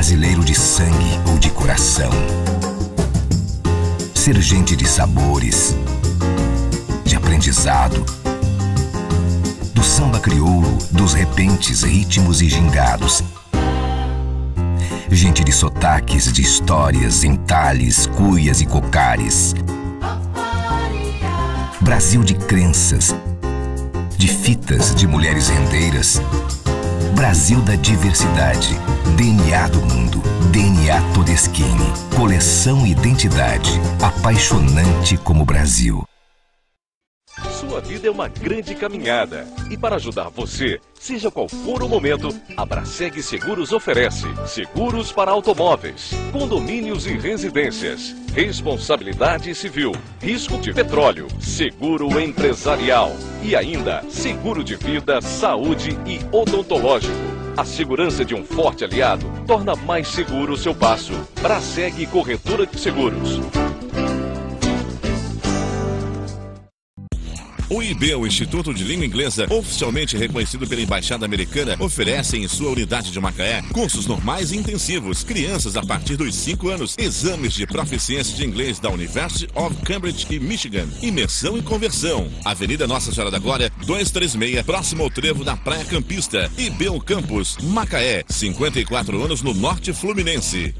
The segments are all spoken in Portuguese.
brasileiro de sangue ou de coração. Ser gente de sabores, de aprendizado, do samba crioulo, dos repentes, ritmos e gingados. Gente de sotaques, de histórias, entalhes, cuias e cocares. Brasil de crenças, de fitas, de mulheres rendeiras. Brasil da diversidade, DNA do mundo, DNA Todeschini, coleção identidade, apaixonante como o Brasil. Sua vida é uma grande caminhada e para ajudar você, seja qual for o momento, a Braseg Seguros oferece seguros para automóveis, condomínios e residências, responsabilidade civil, risco de petróleo, seguro empresarial e ainda seguro de vida, saúde e odontológico. A segurança de um forte aliado torna mais seguro o seu passo. Braseg Corretora de Seguros. O IB, o Instituto de Língua Inglesa, oficialmente reconhecido pela Embaixada Americana, oferece em sua unidade de Macaé cursos normais e intensivos, crianças a partir dos 5 anos, exames de proficiência de inglês da University of Cambridge e Michigan, imersão e conversão. Avenida Nossa Senhora da Glória, 236, próximo ao trevo da Praia Campista. IB Campus, Macaé, 54 anos no Norte Fluminense.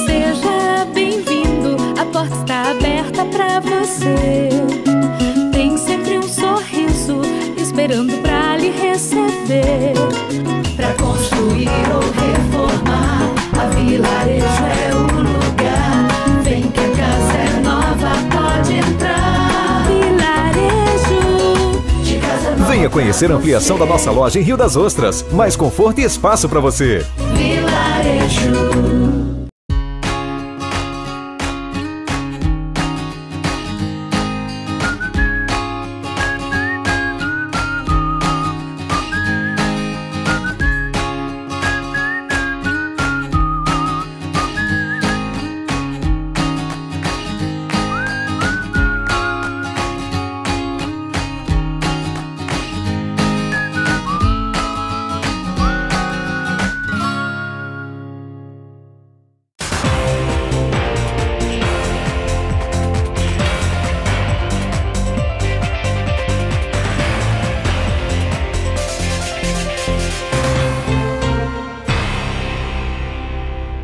Seja bem-vindo, a porta está aberta pra você. Tem sempre um sorriso esperando pra lhe receber. Pra construir ou reformar, a Vilarejo é o lugar. Vem que a casa é nova, pode entrar. Vilarejo de casa nova. Venha conhecer a ampliação da nossa loja em Rio das Ostras. Mais conforto e espaço para você. Vilarejo.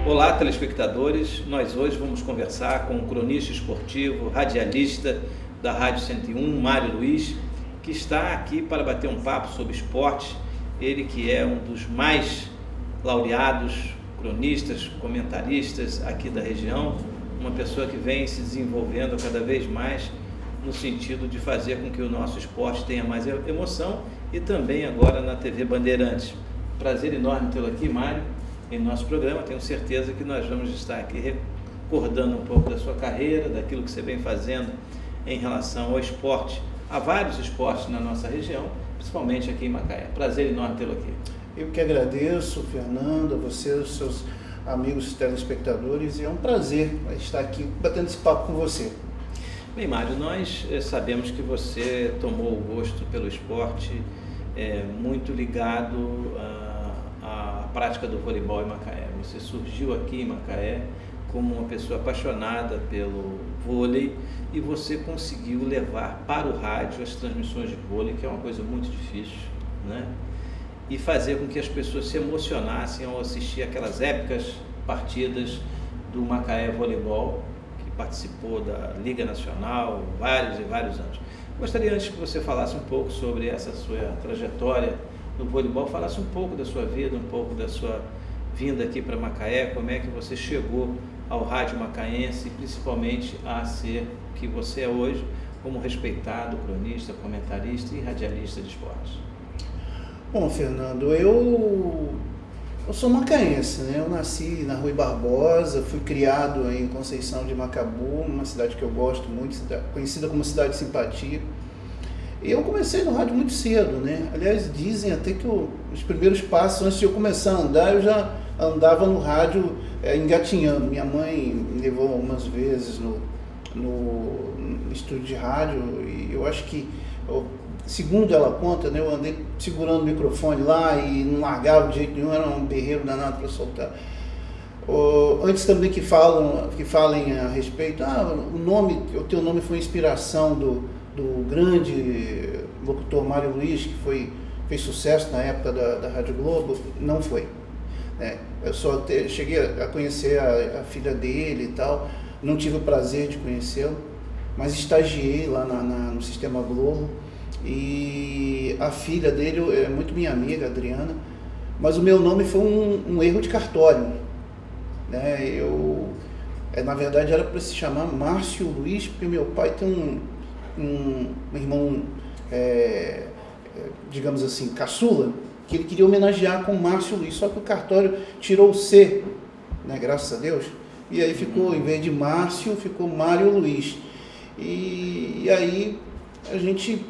Olá, telespectadores. Nós hoje vamos conversar com o cronista esportivo, radialista da Rádio 101, Mário Luiz, que está aqui para bater um papo sobre esporte. Ele que é um dos mais laureados cronistas, comentaristas aqui da região, uma pessoa que vem se desenvolvendo cada vez mais no sentido de fazer com que o nosso esporte tenha mais emoção e também agora na TV Bandeirantes. Prazer enorme tê-lo aqui, Mário, em nosso programa. Tenho certeza que nós vamos estar aqui recordando um pouco da sua carreira, daquilo que você vem fazendo em relação ao esporte. Há vários esportes na nossa região, principalmente aqui em Macaé. Prazer enorme tê-lo aqui. Eu que agradeço, Fernando, a você, os seus amigos telespectadores, e é um prazer estar aqui batendo esse papo com você. Bem, Mário, nós sabemos que você tomou o gosto pelo esporte muito ligado à prática do voleibol em Macaé. Você surgiu aqui em Macaé como uma pessoa apaixonada pelo vôlei e você conseguiu levar para o rádio as transmissões de vôlei, que é uma coisa muito difícil, né? E fazer com que as pessoas se emocionassem ao assistir aquelas épicas partidas do Macaé Voleibol, que participou da Liga Nacional vários e vários anos. Gostaria, antes que você falasse um pouco sobre essa sua trajetória no voleibol, falasse um pouco da sua vida, um pouco da sua vinda aqui para Macaé, como é que você chegou ao rádio macaense, principalmente a ser o que você é hoje, como respeitado cronista, comentarista e radialista de esportes. Bom, Fernando, eu sou macaense, né? Eu nasci na Rui Barbosa, fui criado em Conceição de Macabu, uma cidade que eu gosto muito, conhecida como Cidade de Simpatia. E eu comecei no rádio muito cedo, né? Aliás, dizem até que os primeiros passos, antes de eu começar a andar, eu já andava no rádio engatinhando. Minha mãe me levou umas vezes no estúdio de rádio, e eu acho que, segundo ela conta, né, eu andei segurando o microfone lá e não largava de jeito nenhum, era um berreiro danado para soltar. Antes também que falem a respeito, o teu nome foi inspiração do grande locutor Mário Luiz, que fez sucesso na época da Rádio Globo. Não foi, né? Eu só cheguei a conhecer a filha dele e tal, não tive o prazer de conhecê-lo, mas estagiei lá no Sistema Globo, e a filha dele é muito minha amiga, Adriana, mas o meu nome foi um erro de cartório, né? Na verdade era para se chamar Márcio Luiz, porque meu pai tem um irmão, digamos assim, caçula, que ele queria homenagear com Márcio Luiz, só que o cartório tirou o C, né, graças a Deus, e aí ficou, em vez de Márcio, ficou Mário Luiz. E aí a gente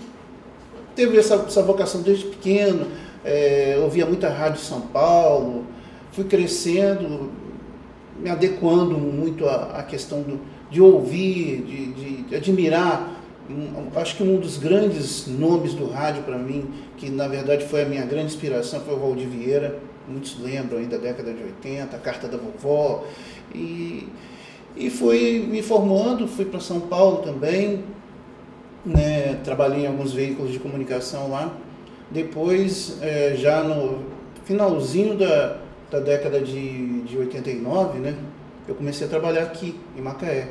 teve essa vocação desde pequeno, ouvia muita rádio São Paulo, fui crescendo, me adequando muito à questão de ouvir, de admirar. Acho que um dos grandes nomes do rádio para mim, que na verdade foi a minha grande inspiração, foi o Valdir Vieira. Muitos lembram aí da década de 80, a Carta da Vovó. E fui me formando, fui para São Paulo também, né, trabalhei em alguns veículos de comunicação lá. Depois, já no finalzinho da década de 89, né, eu comecei a trabalhar aqui em Macaé.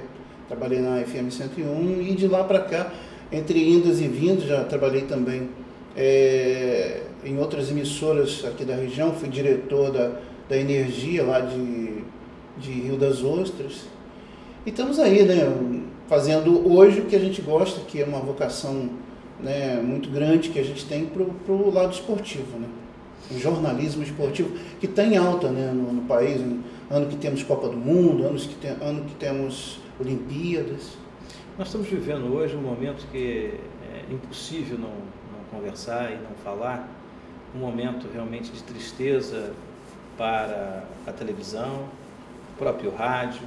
Trabalhei na FM 101 e de lá para cá, entre indas e vindas, já trabalhei também em outras emissoras aqui da região. Fui diretor da Energia lá de Rio das Ostras. E estamos aí, né, fazendo hoje o que a gente gosta, que é uma vocação, né, muito grande que a gente tem para o lado esportivo, né? O jornalismo esportivo, que está em alta, né, no país, ano que temos Copa do Mundo, ano que temos Olimpíadas. Nós estamos vivendo hoje um momento que é impossível não conversar e não falar, um momento realmente de tristeza para a televisão, o próprio rádio,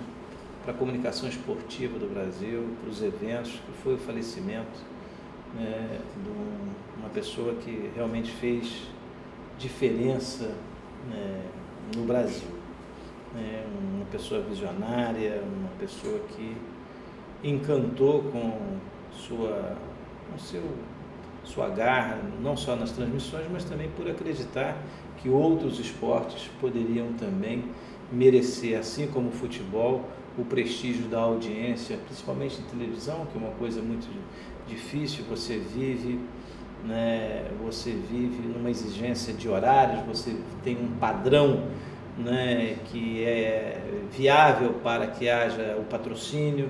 para a comunicação esportiva do Brasil, para os eventos, que foi o falecimento, né, de uma pessoa que realmente fez diferença, né, no Brasil. Uma pessoa visionária, uma pessoa que encantou com sua garra, não só nas transmissões, mas também por acreditar que outros esportes poderiam também merecer, assim como o futebol, o prestígio da audiência, principalmente em televisão, que é uma coisa muito difícil. Você vive numa exigência de horários, você tem um padrão, né, que é viável para que haja o patrocínio,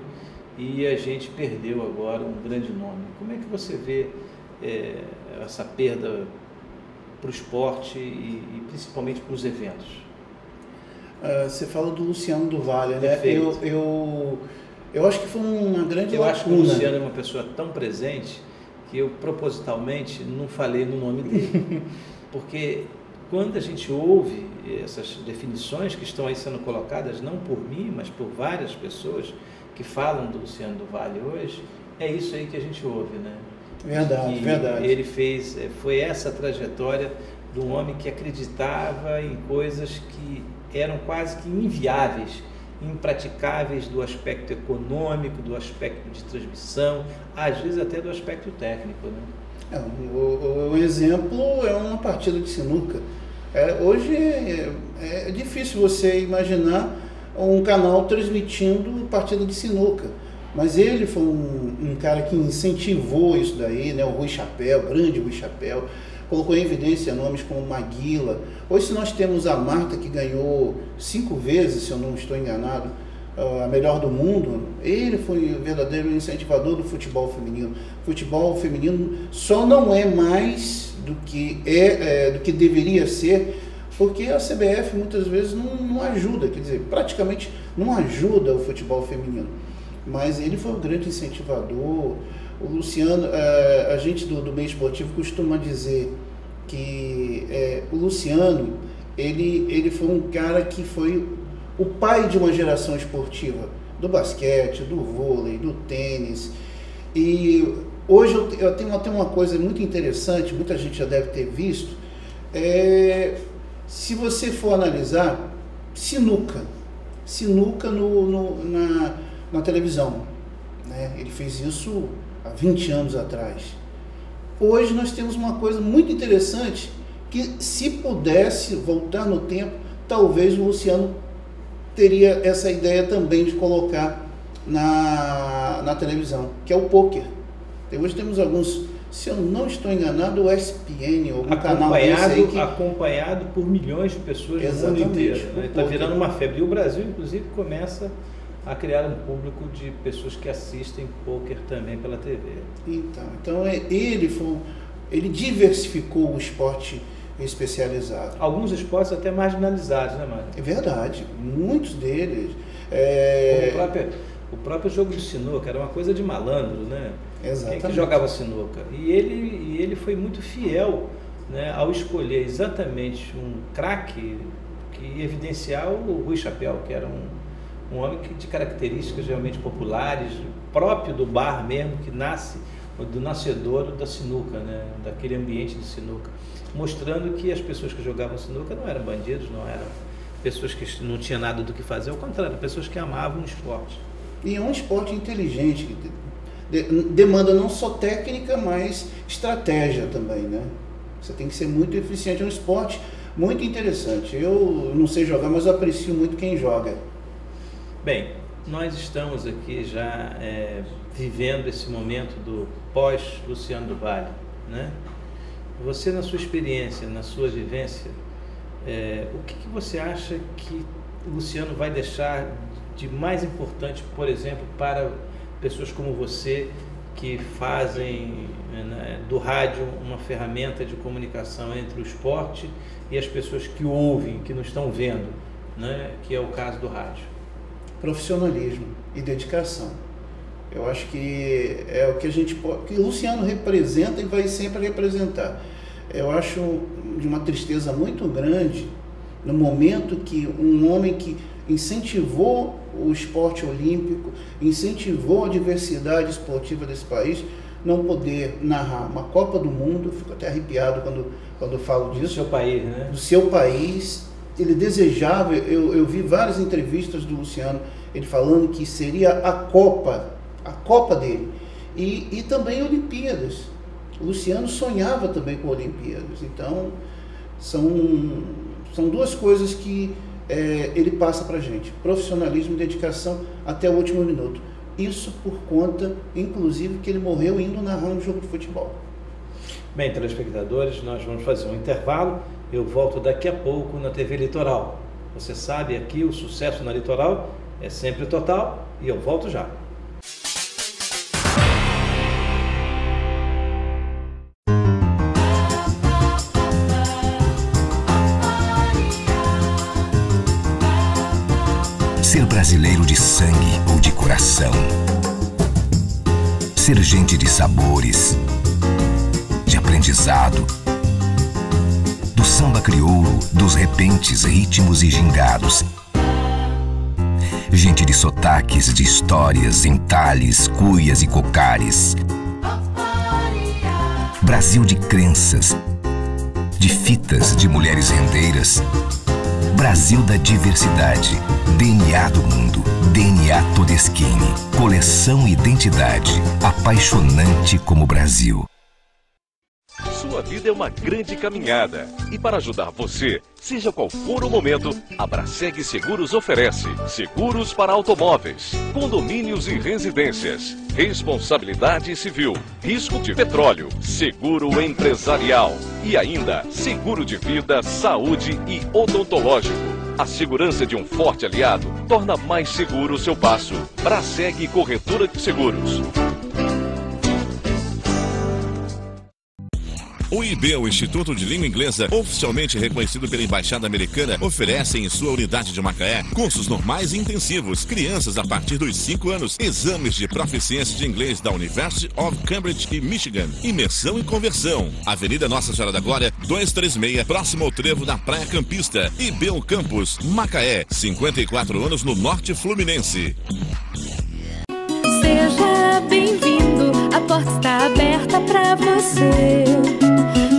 e a gente perdeu agora um grande nome. Como é que você vê essa perda para o esporte e principalmente para os eventos? Você fala do Luciano do Vale, né? Eu acho que foi uma grande lacuna. Acho que o Luciano é uma pessoa tão presente que eu propositalmente não falei no nome dele, porque quando a gente ouve essas definições que estão aí sendo colocadas, não por mim, mas por várias pessoas que falam do Luciano do Vale hoje, é isso aí que a gente ouve, né? Verdade, verdade. Ele foi essa trajetória de um homem que acreditava em coisas que eram quase que inviáveis, impraticáveis do aspecto econômico, do aspecto de transmissão, às vezes até do aspecto técnico, né? O exemplo é uma partida de sinuca. Hoje é difícil você imaginar um canal transmitindo partida de sinuca, mas ele foi um cara que incentivou isso daí, né? O Rui Chapéu, grande Rui Chapéu, colocou em evidência nomes como Maguila. Hoje nós temos a Marta, que ganhou 5 vezes, se eu não estou enganado, a melhor do mundo. Ele foi o verdadeiro incentivador do futebol feminino. Futebol feminino só não é mais do que deveria ser, porque a CBF muitas vezes não ajuda, quer dizer, praticamente não ajuda o futebol feminino. Mas ele foi o grande incentivador. O Luciano, a gente do meio esportivo costuma dizer que o Luciano, ele foi um cara que foi o pai de uma geração esportiva do basquete, do vôlei, do tênis. E hoje eu tenho até uma coisa muito interessante, muita gente já deve ter visto, se você for analisar, sinuca na televisão, né? Ele fez isso há 20 anos atrás. Hoje nós temos uma coisa muito interessante, que se pudesse voltar no tempo, talvez o Luciano teria essa ideia também de colocar na televisão, que é o pôquer. Hoje temos alguns, se eu não estou enganado, o ESPN, algum canal desse aí que... acompanhado por milhões de pessoas no mundo inteiro. Está virando uma febre. E o Brasil, inclusive, começa a criar um público de pessoas que assistem pôquer também pela TV. Então ele diversificou o esporte especializado. Alguns esportes até marginalizados, né, Mário? É verdade, muitos deles. O próprio jogo de sinuca era uma coisa de malandro, né? Exatamente. Quem que jogava sinuca? E ele foi muito fiel, né, ao escolher exatamente um craque que evidenciar o Rui Chapéu, que era um homem de características realmente populares, próprio do bar mesmo, que nasce do nascedouro da sinuca, né, daquele ambiente de sinuca, mostrando que as pessoas que jogavam sinuca não eram bandidos, não eram pessoas que não tinham nada do que fazer, ao contrário, pessoas que amavam o esporte. E é um esporte inteligente, que demanda não só técnica, mas estratégia também, né? Você tem que ser muito eficiente, é um esporte muito interessante. Eu não sei jogar, mas eu aprecio muito quem joga. Bem, nós estamos aqui já vivendo esse momento do pós-Luciano do Vale, né? Você, na sua experiência, na sua vivência, o que você acha que o Luciano vai deixar de mais importante, por exemplo, para pessoas como você, que fazem, né, do rádio uma ferramenta de comunicação entre o esporte e as pessoas que ouvem, que não estão vendo, né, que é o caso do rádio? Profissionalismo e dedicação. Eu acho que é o que que o Luciano representa e vai sempre representar. Eu acho de uma tristeza muito grande no momento que um homem que incentivou o esporte olímpico, incentivou a diversidade esportiva desse país, não poder narrar uma Copa do Mundo. Eu fico até arrepiado quando falo disso. Do seu país, né? Do seu país. Ele desejava, eu vi várias entrevistas do Luciano, ele falando que seria a Copa dele. E também Olimpíadas. O Luciano sonhava também com Olimpíadas. Então, são duas coisas que ele passa pra gente: profissionalismo e dedicação até o último minuto. Isso por conta, inclusive, que ele morreu indo narrar um jogo de futebol. Bem, telespectadores, nós vamos fazer um intervalo. Eu volto daqui a pouco na TV Litoral. Você sabe, aqui o sucesso na Litoral é sempre total, e eu volto já. Ser brasileiro de sangue ou de coração. Ser gente de sabores, de aprendizado, do samba crioulo, dos repentes, ritmos e gingados. Gente de sotaques, de histórias, entalhes, cuias e cocares. Brasil de crenças, de fitas de mulheres rendeiras. Brasil da diversidade, DNA do mundo, DNA Todeschini, coleção identidade, apaixonante como Brasil. Sua vida é uma grande caminhada e para ajudar você, seja qual for o momento, a Braseg Seguros oferece seguros para automóveis, condomínios e residências, responsabilidade civil, risco de petróleo, seguro empresarial e ainda seguro de vida, saúde e odontológico. A segurança de um forte aliado torna mais seguro o seu passo. Braseg Corretora de Seguros. O IB, o Instituto de Língua Inglesa, oficialmente reconhecido pela Embaixada Americana, oferece em sua unidade de Macaé cursos normais e intensivos, crianças a partir dos 5 anos, exames de proficiência de inglês da University of Cambridge e Michigan, imersão e conversão. Avenida Nossa Senhora da Glória, 236, próximo ao trevo da Praia Campista. IB Campus, Macaé, 54 anos no Norte Fluminense. Seja bem-vindo, a porta está aberta pra você.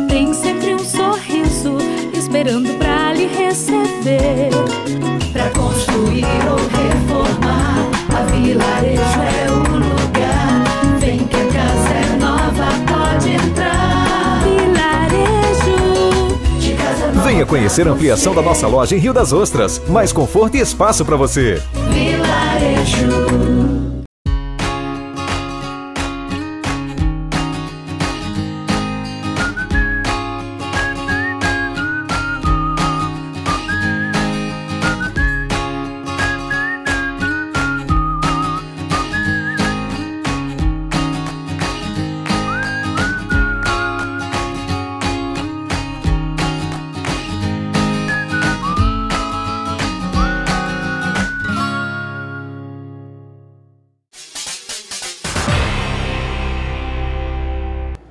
Tem sempre um sorriso esperando pra lhe receber. Pra construir ou reformar, a Vilarejo é o lugar. Vem que a casa é nova, pode entrar. Vilarejo de casa nova. Venha conhecer a ampliação da nossa loja em Rio das Ostras. Mais conforto e espaço para você. Vilarejo.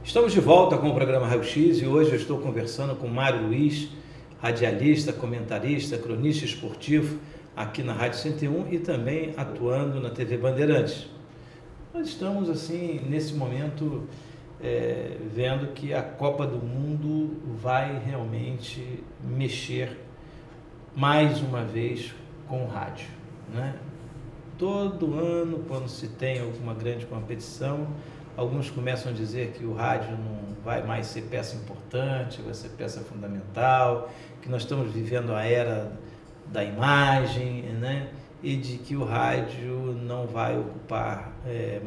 Estamos de volta com o programa Raio X e hoje eu estou conversando com Mário Luiz, radialista, comentarista, cronista esportivo aqui na Rádio 101 e também atuando na TV Bandeirantes. Nós estamos assim, nesse momento, vendo que a Copa do Mundo vai realmente mexer mais uma vez com o rádio, né? Todo ano, quando se tem alguma grande competição, alguns começam a dizer que o rádio não vai mais ser peça importante, vai ser peça fundamental, que nós estamos vivendo a era da imagem, né? E de que o rádio não vai ocupar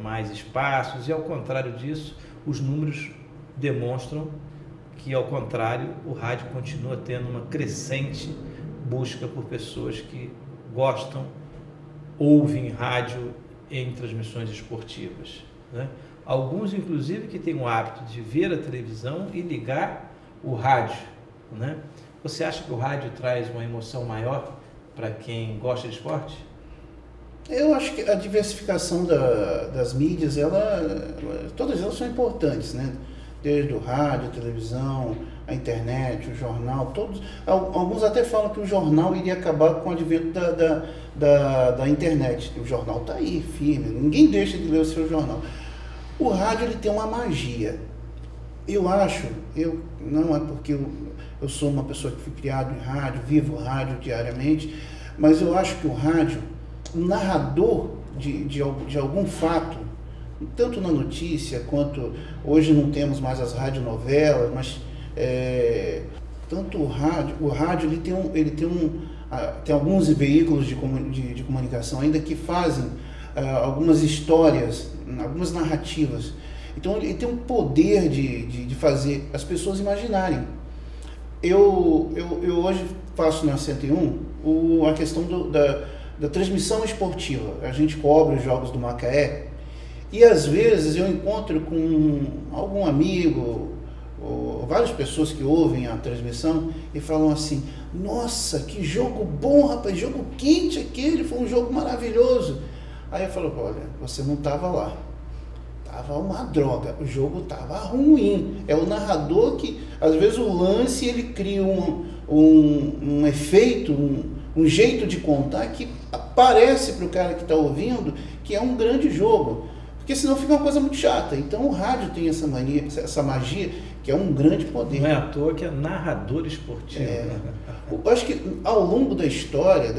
mais espaços. E ao contrário disso, os números demonstram que, ao contrário, o rádio continua tendo uma crescente busca por pessoas que gostam, ouvem rádio em transmissões esportivas, né? Alguns, inclusive, que têm o hábito de ver a televisão e ligar o rádio, né? Você acha que o rádio traz uma emoção maior para quem gosta de esporte? Eu acho que a diversificação das mídias, todas elas são importantes, né? Desde o rádio, a televisão, a internet, o jornal, todos. Alguns até falam que o jornal iria acabar com o advento da internet. O jornal está aí, firme, ninguém deixa de ler o seu jornal. O rádio, ele tem uma magia. Eu acho, não é porque eu sou uma pessoa que fui criado em rádio, vivo rádio diariamente, mas eu acho que o rádio, o narrador de algum fato, tanto na notícia quanto hoje não temos mais as radionovelas, mas tanto o rádio ele tem alguns veículos de comunicação ainda que fazem algumas histórias, algumas narrativas. Então ele tem um poder de fazer as pessoas imaginarem. Eu hoje faço na 101 a questão da transmissão esportiva. A gente cobre os jogos do Macaé e às vezes eu encontro com algum amigo ou várias pessoas que ouvem a transmissão e falam assim: nossa, que jogo bom, rapaz, jogo quente aquele, foi um jogo maravilhoso. Aí eu falo: olha, você não estava lá, estava uma droga, o jogo estava ruim. É o narrador que, às vezes, o lance ele cria um efeito, um jeito de contar que parece para o cara que está ouvindo que é um grande jogo, porque senão fica uma coisa muito chata. Então o rádio tem essa magia, que é um grande poder. Não é à toa que é narrador esportivo. Eu acho que ao longo da história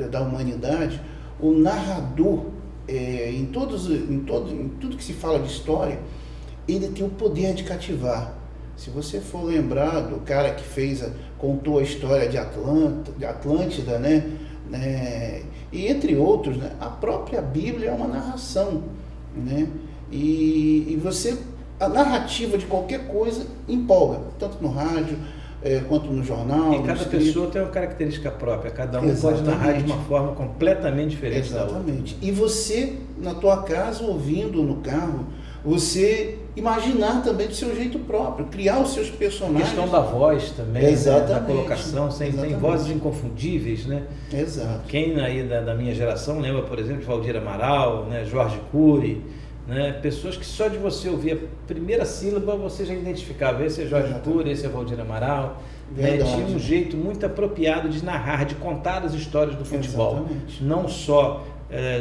da humanidade, o narrador, em tudo que se fala de história, ele tem o poder de cativar. Se você for lembrar do cara que contou a história de Atlântida, né? E entre outros, né? A própria Bíblia é uma narração, né? E a narrativa de qualquer coisa empolga, tanto no rádio quanto no jornal. E cada pessoa tem uma característica própria, cada um pode narrar de uma forma completamente diferente da outra. Exatamente. E você, na tua casa, ouvindo no carro, você imaginar também do seu jeito próprio, criar os seus personagens. A questão da voz também, exatamente, né? Da colocação, tem vozes inconfundíveis, né? Exato. Quem aí da minha geração lembra, por exemplo, de Valdir Amaral, né? Jorge Cury, né? Pessoas que só de você ouvir a primeira sílaba você já identificava: esse é Jorge Cury, esse é Valdir Amaral. Né? Tinha um jeito muito apropriado de narrar, de contar as histórias do futebol. Exatamente. Não só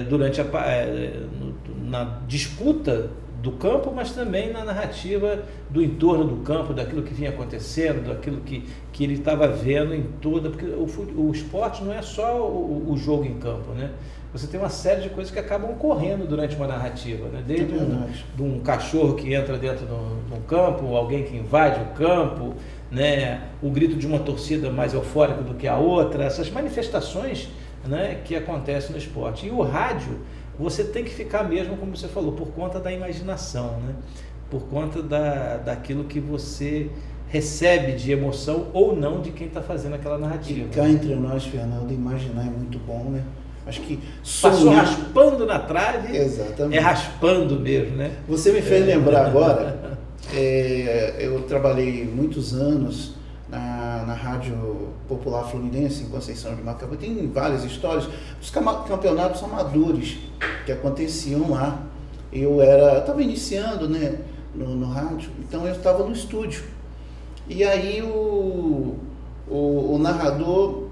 durante na disputa do campo, mas também na narrativa do entorno do campo, daquilo que vinha acontecendo, daquilo que ele estava vendo em toda... Porque o esporte não é só o jogo em campo, né? Você tem uma série de coisas que acabam ocorrendo durante uma narrativa, né? Desde de um cachorro que entra dentro do campo, alguém que invade o campo, né? O grito de uma torcida mais eufórica do que a outra, essas manifestações, né, que acontecem no esporte. E o rádio, você tem que ficar mesmo, como você falou, por conta da imaginação, né? Por conta daquilo que você recebe de emoção ou não de quem está fazendo aquela narrativa. E cá entre nós, Fernando, imaginar é muito bom, né? Acho que passou raspando na trave. Exatamente. É raspando mesmo, né? Você me fez lembrar agora, eu trabalhei muitos anos na Rádio Popular Fluminense, em Conceição de Macabu. Tem várias histórias, os campeonatos amadores que aconteciam lá. Eu estava iniciando, né, no rádio, então eu estava no estúdio. E aí o narrador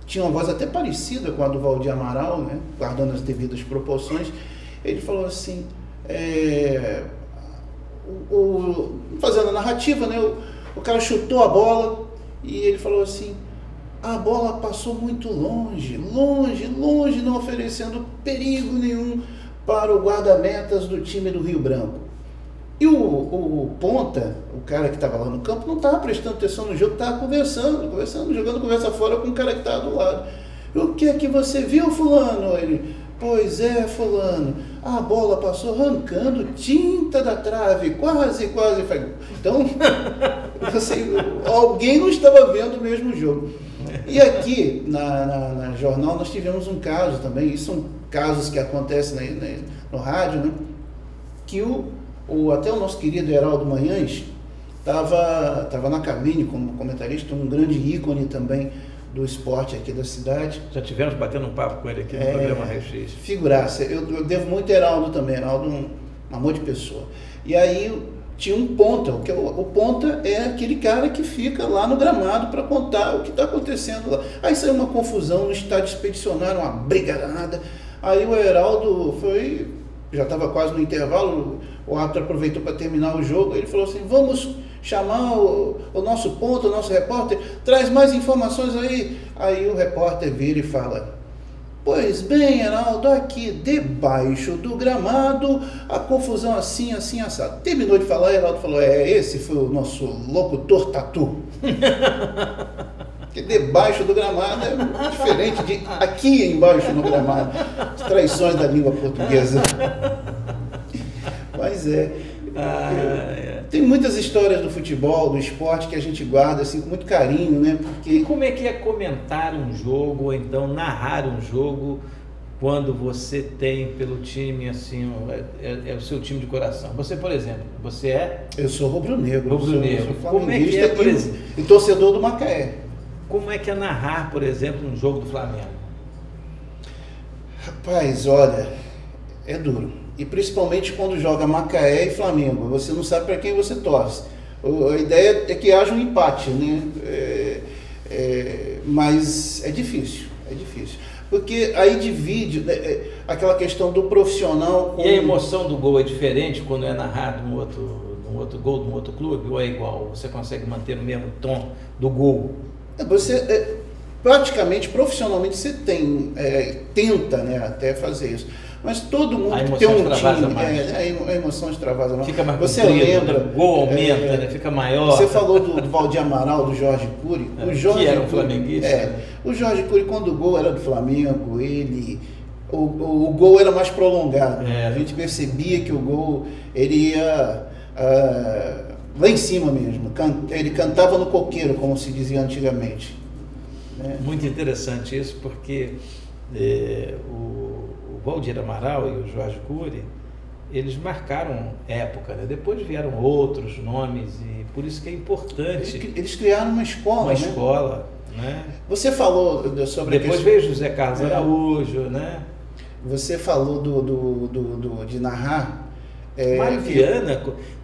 tinha uma voz até parecida com a do Valdir Amaral, né, guardando as devidas proporções. Ele falou assim, fazendo a narrativa, né, o cara chutou a bola e ele falou assim, a bola passou muito longe, não oferecendo perigo nenhum para o guarda-metas do time do Rio Branco. E o ponta, o cara que estava lá no campo, não estava prestando atenção no jogo, estava conversando, jogando conversa fora com o cara que estava do lado. O que é que você viu, fulano? Ele, pois é, fulano, a bola passou arrancando tinta da trave, quase. Então, alguém não estava vendo o mesmo jogo. E aqui, na jornal, nós tivemos um caso também, isso são casos que acontecem no rádio, né? Que até o nosso querido Heraldo Manhães estava na cabine como comentarista, um grande ícone também do esporte aqui da cidade. Já tivemos batendo um papo com ele aqui no programa Raio-X. Figuraça. Eu devo muito a Heraldo também. Heraldo um amor de pessoa. E aí tinha um ponta. O ponta é aquele cara que fica lá no gramado para contar o que está acontecendo lá. Aí saiu uma confusão no estádio expedicionário, uma briga danada. Aí o Heraldo já estava quase no intervalo, o árbitro aproveitou para terminar o jogo, ele falou assim, vamos chamar o nosso ponto, o nosso repórter, traz mais informações aí. Aí o repórter vira e fala, pois bem, Heraldo, aqui debaixo do gramado, a confusão assim, assado. Terminou de falar, Heraldo falou, esse foi o nosso locutor tatu. Porque debaixo do gramado é diferente de aqui embaixo no gramado. As traições da língua portuguesa. Mas tem muitas histórias do futebol, do esporte que a gente guarda assim com muito carinho, né? Porque... E como é que é comentar um jogo, ou então narrar um jogo, quando você tem pelo time, assim, é o seu time de coração? Você, por exemplo, você é? Eu sou rubro-negro. Rubro-negro. Como é que é, por exemplo? E torcedor do Macaé. Como é que é narrar, por exemplo, um jogo do Flamengo? Rapaz, olha, é duro. E principalmente quando joga Macaé e Flamengo. Você não sabe para quem você torce. A ideia é que haja um empate, né? Mas é difícil. Porque aí divide aquela questão do profissional. E a emoção do gol é diferente quando é narrado num outro gol de um outro clube? Ou é igual? Você consegue manter o mesmo tom do gol? Você praticamente, profissionalmente, você tenta, né, até fazer isso. Mas todo mundo tem um time, a emoção extravasa mais. Fica mais você comprido, lembra, né? O gol aumenta, né? Fica maior. Você falou do Valdir Amaral, do Jorge Cury. Que era um flamenguista. O Jorge Cury, quando o gol era do Flamengo, o gol era mais prolongado. A gente percebia que o gol ele ia lá em cima mesmo. Ele cantava no coqueiro, como se dizia antigamente. Muito interessante isso, porque o Valdir Amaral e o Jorge Cury, eles marcaram época, né? Depois vieram outros nomes e por isso que é importante. Eles criaram uma escola. Uma escola, né? Você falou sobre... Depois veio José Carlos Araújo, né? Você falou de narrar... Mário Viana,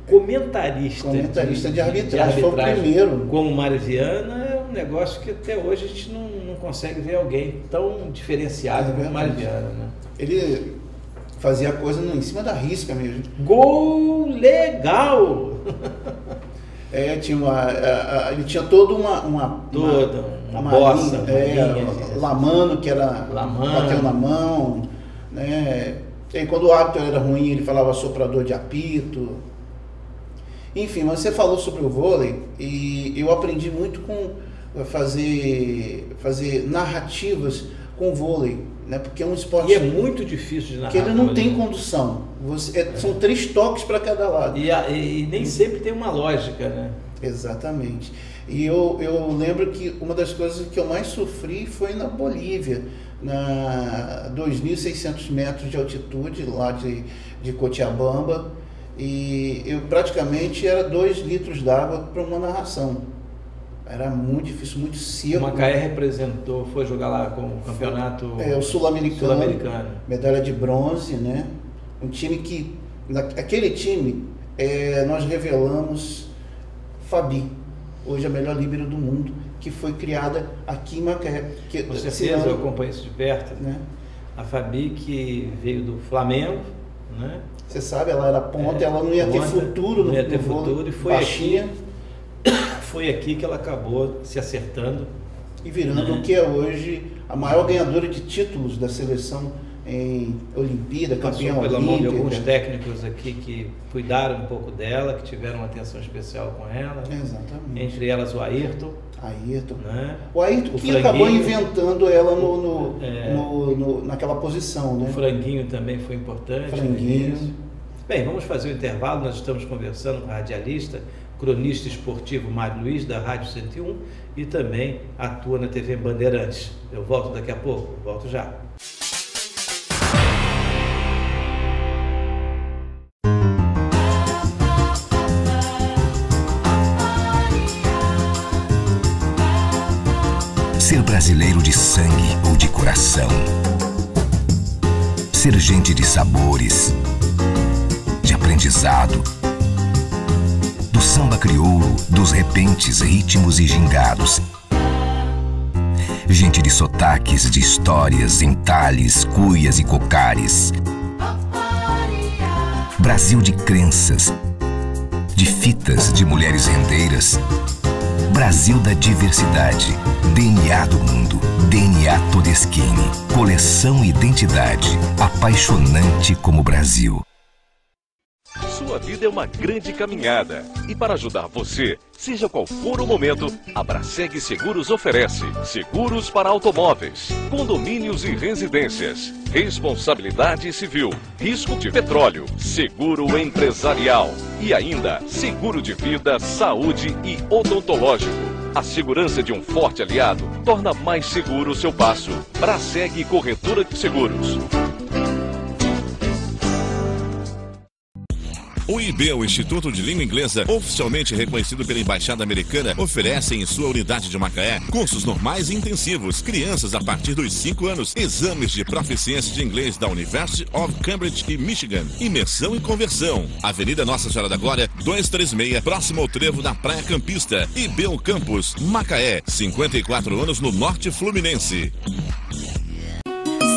comentarista de arbitragem, foi o primeiro. Como Mário Viana é um negócio que até hoje a gente não consegue ver alguém tão diferenciado como Mário Viana, né? fazia a coisa em cima da risca mesmo. Gol legal! Tinha ele tinha toda uma bossa, linha, lamano, que era bateu na mão, né? E quando o árbitro era ruim, ele falava soprador de apito. Enfim, mas você falou sobre o vôlei e eu aprendi muito com fazer narrativas com vôlei, né? Porque é um esporte... E é muito difícil de narrar. Que ele não tem condução. São 3 toques para cada lado. E nem sempre tem uma lógica, né? Exatamente. E eu lembro que uma das coisas que eu mais sofri foi na Bolívia, na 2.600 metros de altitude, lá de Cochabamba, e eu praticamente era 2 litros d'água para uma narração. Era muito difícil, muito seco. O Macaé foi jogar lá com o campeonato o Sul-Americano, medalha de bronze, né? Um time que, aquele time, nós revelamos Fabi, hoje a melhor líbero do mundo, que foi criada aqui em Macaé. Com certeza, eu acompanho isso de perto, né? A Fabi, que veio do Flamengo, né? Você sabe, ela era ponta, ela não ia ter futuro no futuro, e foi aqui que ela acabou se acertando e virando o que é hoje a maior ganhadora de títulos da seleção em Olimpíada, campeã olímpica. Pela mão de alguns técnicos aqui que cuidaram um pouco dela, que tiveram uma atenção especial com ela. Exatamente. Entre elas o Ayrton. Né? O Ayrton que acabou inventando ela naquela posição, né? O franguinho também foi importante. Franguinho. Bem, vamos fazer o intervalo. Nós estamos conversando com o radialista, cronista esportivo Mário Luiz, da Rádio 101, e também atua na TV Bandeirantes. Eu volto daqui a pouco, volto já. Ser brasileiro de sangue ou de coração. Ser gente de sabores, de aprendizado, do samba crioulo, dos repentes, ritmos e gingados. Gente de sotaques, de histórias, entalhes, cuias e cocares. Brasil de crenças, de fitas de mulheres rendeiras. Brasil da diversidade, DNA do mundo, DNA Todeschini, coleção identidade, apaixonante como Brasil. Sua vida é uma grande caminhada e para ajudar você, seja qual for o momento, a Braseg Seguros oferece seguros para automóveis, condomínios e residências, responsabilidade civil, risco de petróleo, seguro empresarial e ainda seguro de vida, saúde e odontológico. A segurança de um forte aliado torna mais seguro o seu passo. Braseg Corretora de Seguros. O IB, o Instituto de Língua Inglesa, oficialmente reconhecido pela Embaixada Americana, oferece em sua unidade de Macaé cursos normais e intensivos, crianças a partir dos 5 anos, exames de proficiência de inglês da University of Cambridge e Michigan, imersão e conversão. Avenida Nossa Senhora da Glória, 236, próximo ao trevo da Praia Campista. IB Campus, Macaé, 54 anos no Norte Fluminense.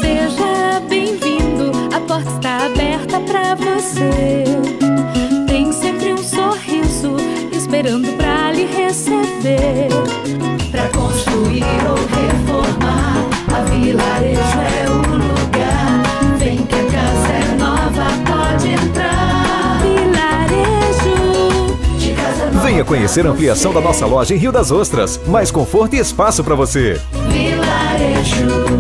Seja bem-vindo, a porta está aberta pra você. Tem sempre um sorriso esperando pra lhe receber. Pra construir ou reformar, a Vilarejo é o lugar. Vem que a casa é nova, pode entrar. Vilarejo de casa nova. Venha conhecer a ampliação da nossa loja em Rio das Ostras. Mais conforto e espaço para você. Vilarejo.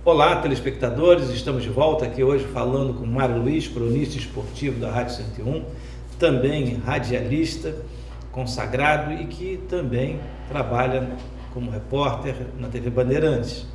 Olá, telespectadores, estamos de volta aqui hoje falando com Mário Luiz, cronista esportivo da Rádio 101, também radialista consagrado e que também trabalha como repórter na TV Bandeirantes.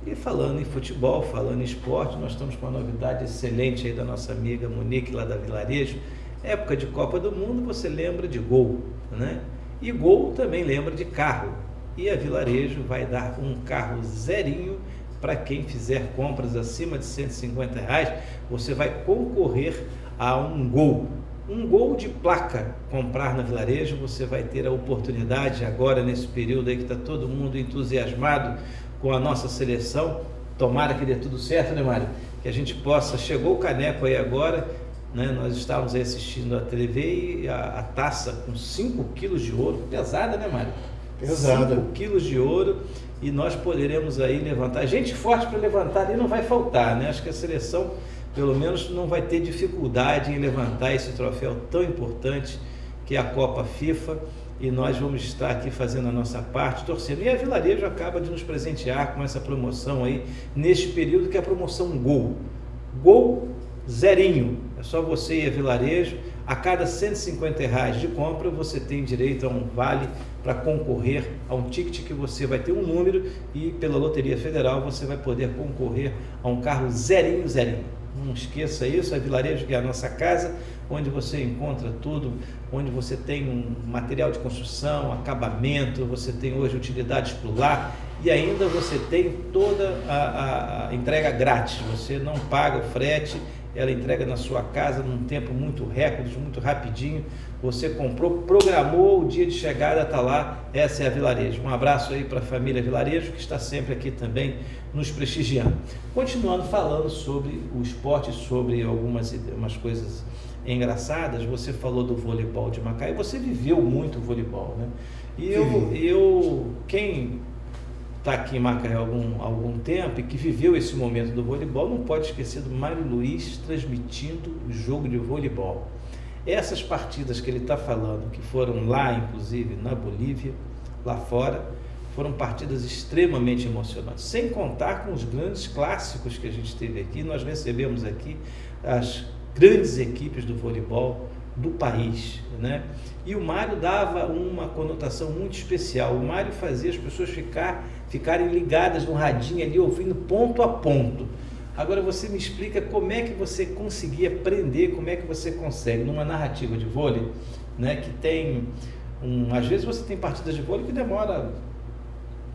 E falando em futebol, falando em esporte, nós estamos com uma novidade excelente aí da nossa amiga Monique, lá da Vilarejo. Época de Copa do Mundo, você lembra de gol, né? E gol também lembra de carro. E a Vilarejo vai dar um carro zerinho para quem fizer compras acima de R$150. Você vai concorrer a um gol de placa. Comprar na Vilarejo, você vai ter a oportunidade agora nesse período aí que está todo mundo entusiasmado com a nossa seleção. Tomara que dê tudo certo, né, Mário? Que a gente possa, chegou o caneco aí agora, né? Nós estávamos aí assistindo a TV e a taça com 5 quilos de ouro, pesada, né, Mário? Pesada. 5 quilos de ouro, e nós poderemos aí levantar, gente forte para levantar ali não vai faltar, né? Acho que a seleção, pelo menos, não vai ter dificuldade em levantar esse troféu tão importante que é a Copa FIFA, e nós vamos estar aqui fazendo a nossa parte, torcendo. E a Vilarejo acaba de nos presentear com essa promoção aí, neste período, que é a promoção Gol zerinho. É só você ir a Vilarejo, a cada R$150 de compra você tem direito a um vale para concorrer a um ticket que você vai ter um número, e pela Loteria Federal você vai poder concorrer a um carro zerinho. Não esqueça isso, a Vilarejo, que é a nossa casa, onde você encontra tudo, onde você tem um material de construção, acabamento, você tem hoje utilidades para o lar, e ainda você tem toda a entrega grátis, você não paga o frete, ela entrega na sua casa num tempo muito recorde, muito rapidinho. Você comprou, programou, o dia de chegada está lá. Essa é a Vilarejo. Um abraço aí para a família Vilarejo, que está sempre aqui também nos prestigiando. Continuando falando sobre o esporte, sobre umas coisas engraçadas, você falou do voleibol de Macaé, você viveu muito voleibol, né? E quem está aqui em Macaé há algum tempo e que viveu esse momento do voleibol, não pode esquecer do Mário Luiz transmitindo o jogo de voleibol. Essas partidas que ele está falando, que foram lá, inclusive, na Bolívia, lá fora, foram partidas extremamente emocionantes, sem contar com os grandes clássicos que a gente teve aqui. Nós recebemos aqui as grandes equipes do voleibol do país, né? E o Mário dava uma conotação muito especial. O Mário fazia as pessoas ficarem ligadas no radinho ali, ouvindo ponto a ponto. Agora você me explica como é que você conseguia aprender, como é que você consegue, numa narrativa de vôlei, né, que tem, às vezes você tem partidas de vôlei que demora